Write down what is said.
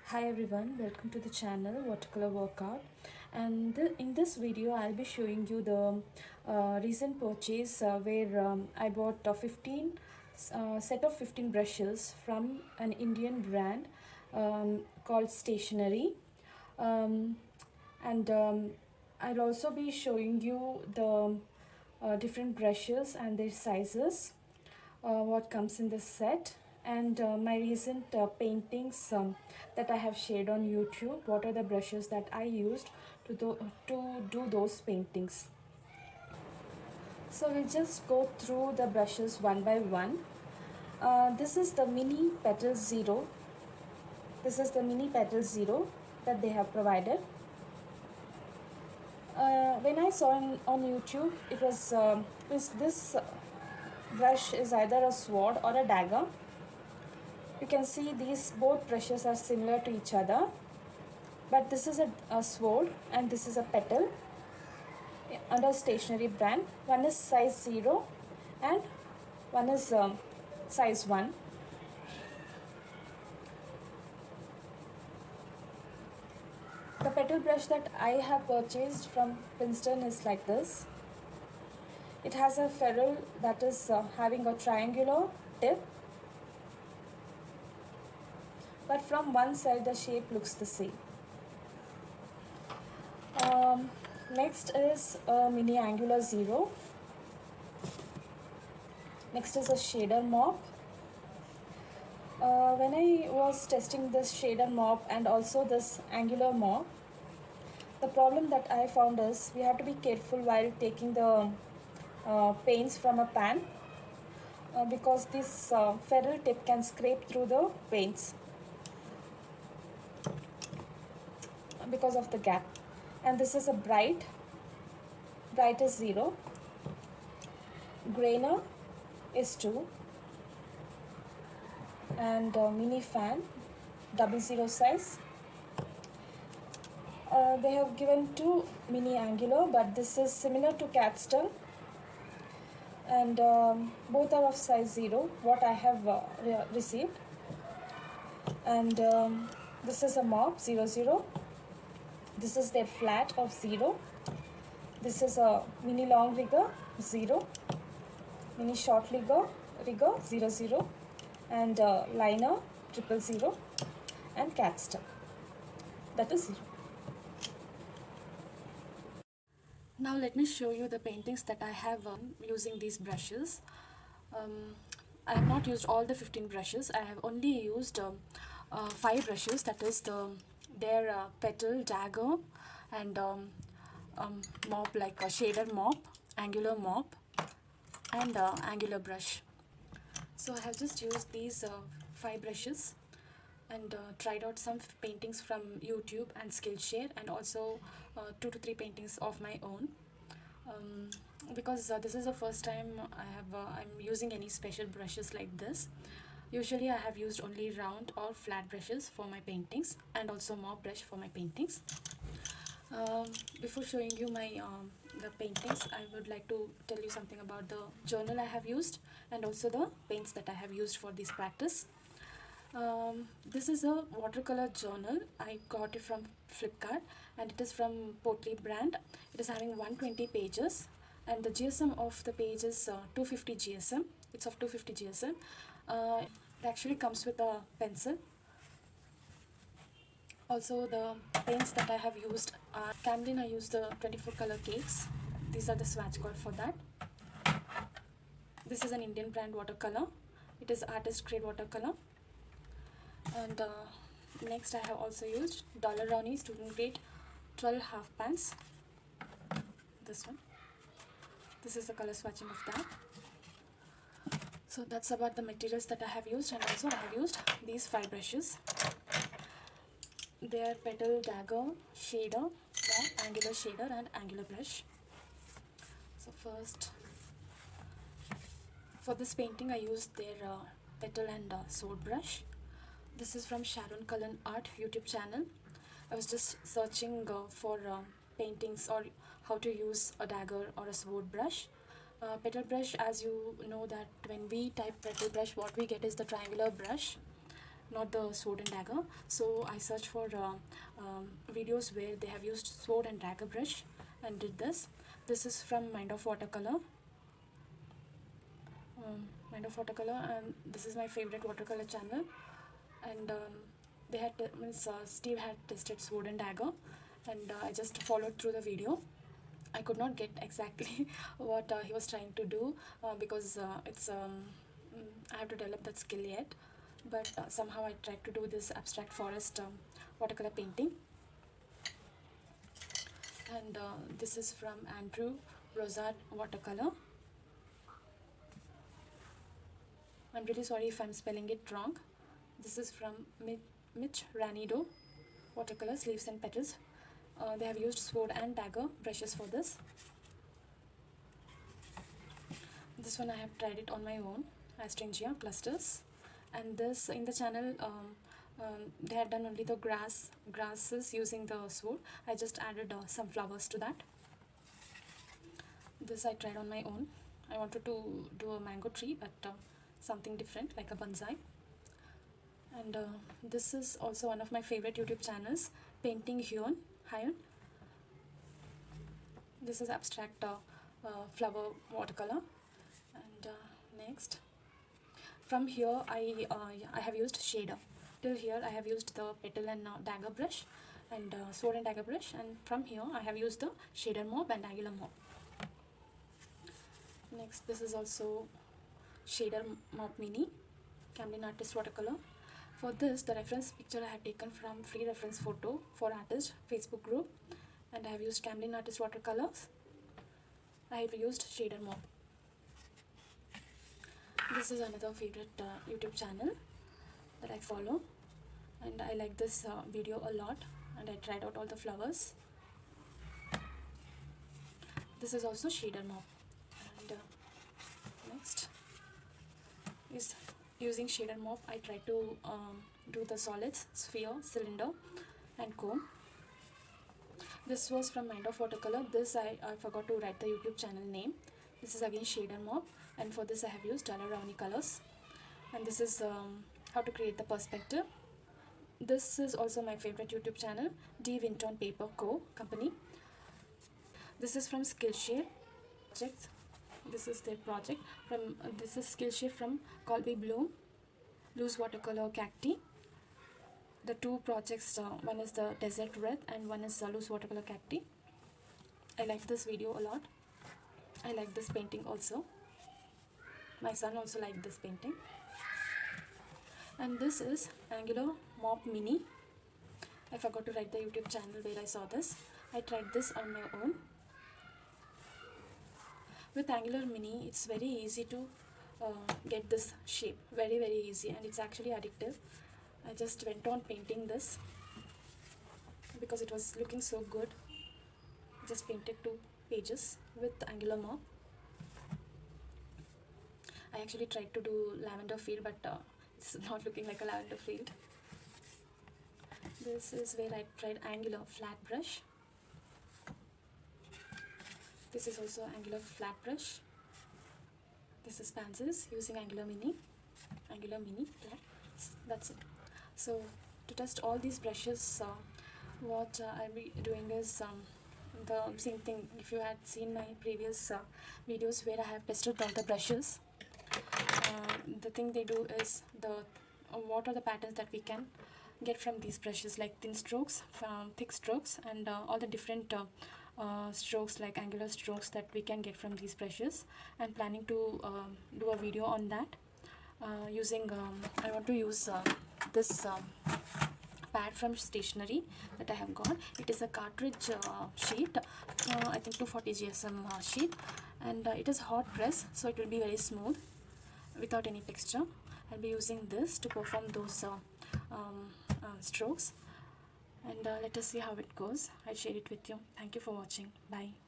Hi everyone, welcome to the channel Watercolor Workout, and in this video I'll be showing you the recent purchase where I bought 15 set of 15 brushes from an Indian brand called Stationerie, um, and I'll also be showing you the different brushes and their sizes, what comes in this set, and my recent paintings that I have shared on YouTube. What are the brushes that I used to do those paintings? So we'll just go through the brushes one by one. This is the mini Petal Zero. This is the mini Petal Zero that they have provided. When I saw on YouTube, it was this brush is either a sword or a dagger. You can see these both brushes are similar to each other, but this is a sword and this is a petal under Stationery brand. One is size 0 and one is size 1. The petal brush that I have purchased from Princeton is like this. It has a ferrule that is having a triangular tip, but from one side the shape looks the same. Um, Next is a mini angular 0. Next is a shader mop. When I was testing this shader mop and also this angular mop, the problem that I found is we have to be careful while taking the paints from a pan, because this ferrule tip can scrape through the paints because of the gap. And this is a bright is 0, grainer is 2, and mini fan 00 size. They have given 2 mini angular, but this is similar to cat's tongue, and both are of size 0 what I have received. And this is a mop 00. This is their flat of 0. This is a mini long rigger 0, mini short rigger 00, and liner 000, and cat's tongue, that is 0. Now let me show you the paintings that I have using these brushes. Um, I have not used all the 15 brushes. I have only used 5 brushes, that is their petal, dagger, and mop, like a shader mop, angular mop, and angular brush. So I have just used these 5 brushes and tried out some paintings from YouTube and Skillshare, and also 2 to 3 paintings of my own. Um, because this is the first time I'm using any special brushes like this. Usually I have used only round or flat brushes for my paintings, and also mop brush for my paintings. Before showing you my the paintings, I would like to tell you something about the journal I have used, and also the paints that I have used for this practice. This is a watercolor journal. I got it from Flipkart, and it is from Petal brand. It is having 120 pages, and the GSM of the page is 250 GSM. It's of 250 GSM. It actually comes with a pencil. Also, the paints that I have used are Camlin. I used the 24 color cakes. These are the swatch code for that. This is an Indian brand watercolor. It is artist grade watercolor. And next I have also used Dollar Ronnie student grade 12 half pants. This one. This is the color swatching of that. So that's about the materials that I have used, and also I have used these 5 brushes. They are petal, dagger, shader, angular shader, and angular brush. So first, for this painting I used their petal and sword brush. This is from Sharon Cullen Art YouTube channel. I was just searching for paintings or how to use a dagger or a sword brush. Petal brush, as you know that when we type petal brush, what we get is the triangular brush. not the sword and dagger. So I searched for videos where they have used sword and dagger brush and did this. This is from Mind of Watercolor. Mind of Watercolor, and this is my favorite watercolor channel. And they had Steve had tested sword and dagger, and I just followed through the video. I could not get exactly what he was trying to do because I have to develop that skill yet. But somehow I tried to do this abstract forest watercolor painting. And this is from Andrew Rosard Watercolor. I'm really sorry if I'm spelling it wrong. This is from Mitch Ranido Watercolor, Leaves and Petals. They have used sword and dagger brushes for this. This one I have tried it on my own, Astringia clusters. And this in the channel, they had done only the grasses using the sword. I just added some flowers to that. This I tried on my own. I wanted to do a mango tree, but something different like a bonsai. And this is also one of my favorite YouTube channels, Painting Hyun. This is abstract flower watercolor. And next, from here I have used shader. Till here I have used the petal and dagger brush and sword and dagger brush, and from here I have used the shader mop and angular mop. Next, this is also shader mop mini, Camden Artist Watercolor. For this, the reference picture I have taken from free reference photo for artist Facebook group, and I have used Camden Artist Watercolors. I have used shader mop. This is another favorite YouTube channel that I follow, and I like this video a lot, and I tried out all the flowers. This is also shader mop. And next is using shader mop. I try to do the solids, sphere, cylinder and cone. This was from Mind of Watercolor. This I forgot to write the YouTube channel name. This is again shader mop, and for this I have used Daler-Rowney colors. And this is how to create the perspective. This is also my favorite YouTube channel, D. Winton Paper Co. Company. This is from Skillshare project. This is their project. From this is Skillshare from Colby Bloom, Loose Watercolor Cacti. The two projects, one is the Desert Wreath and one is Loose Watercolor Cacti. I like this video a lot. I like this painting also. My son also liked this painting. And this is Angular Mop Mini. I forgot to write the YouTube channel where I saw this. I tried this on my own. With Angular Mini, it's very easy to get this shape. Very easy, and it's actually addictive. I just went on painting this because it was looking so good. Just painted 2 pages with Angular mop. I actually tried to do lavender field, but it's not looking like a lavender field. This is where I tried Angular flat brush. This is also Angular flat brush. This is pencils using Angular Mini flat. That's it. So to test all these brushes, what I'll be doing is the same thing. If you had seen my previous videos where I have tested all the brushes, the thing they do is what are the patterns that we can get from these brushes, like thin strokes, thick strokes, and all the different strokes like angular strokes that we can get from these brushes. I'm planning to do a video on that using I want to use this pad from Stationerie that I have got. It is a cartridge sheet, I think 240 GSM sheet, and it is hot press, so it will be very smooth without any texture. I'll be using this to perform those strokes, and let us see how it goes. I'll share it with you. Thank you for watching. Bye.